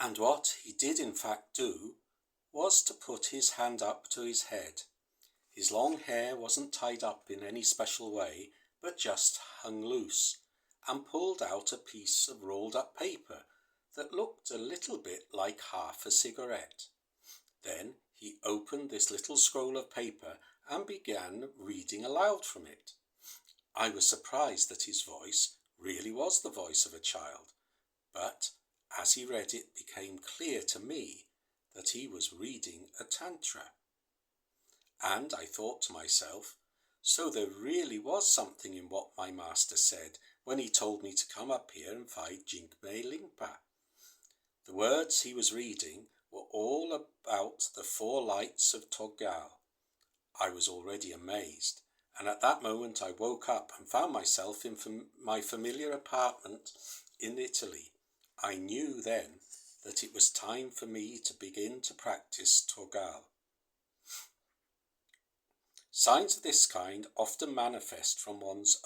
And what he did in fact do was to put his hand up to his head. His long hair wasn't tied up in any special way, but just hung loose, and pulled out a piece of rolled up paper that looked a little bit like half a cigarette. Then he opened this little scroll of paper and began reading aloud from it. I was surprised that his voice really was the voice of a child, but as he read it became clear to me that he was reading a tantra. And I thought to myself, so there really was something in what my master said when he told me to come up here and fight Jigme Lingpa. The words he was reading were all about the 4 lights of Toggyal. I was already amazed, and at that moment I woke up and found myself in my familiar apartment in Italy. I knew then that it was time for me to begin to practice Toggyal. Signs of this kind often manifest from one's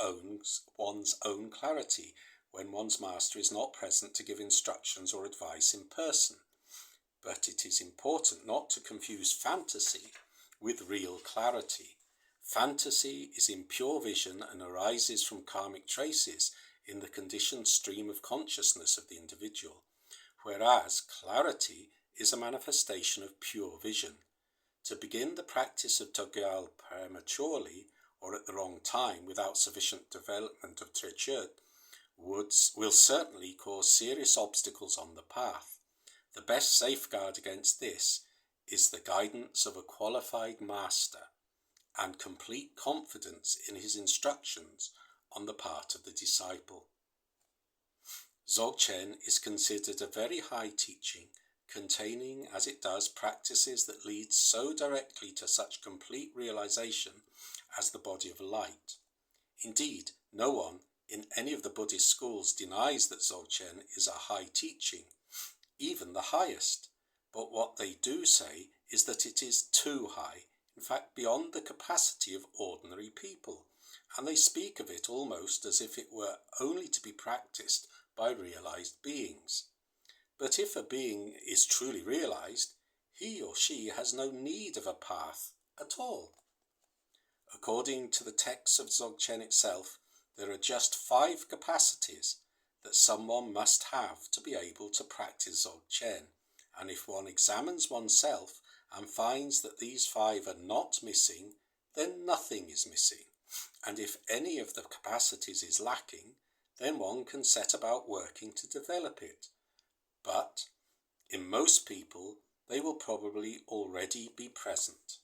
own clarity when one's master is not present to give instructions or advice in person. But it is important not to confuse fantasy with real clarity. Fantasy is impure vision and arises from karmic traces in the conditioned stream of consciousness of the individual, whereas clarity is a manifestation of pure vision. To begin the practice of Toggyal prematurely or at the wrong time without sufficient development of Trechut will certainly cause serious obstacles on the path. The best safeguard against this is the guidance of a qualified master and complete confidence in his instructions on the part of the disciple. Dzogchen is considered a very high teaching, containing as it does practices that lead so directly to such complete realization as the body of light. Indeed, no one in any of the Buddhist schools denies that Dzogchen is a high teaching, even the highest, but what they do say is that it is too high, in fact beyond the capacity of ordinary people, and they speak of it almost as if it were only to be practiced by realized beings. But if a being is truly realized, he or she has no need of a path at all. According to the text of Dzogchen itself, there are just 5 capacities that someone must have to be able to practice Dzogchen, and if one examines oneself and finds that these 5 are not missing, then nothing is missing, and if any of the capacities is lacking, then one can set about working to develop it. But in most people, they will probably already be present.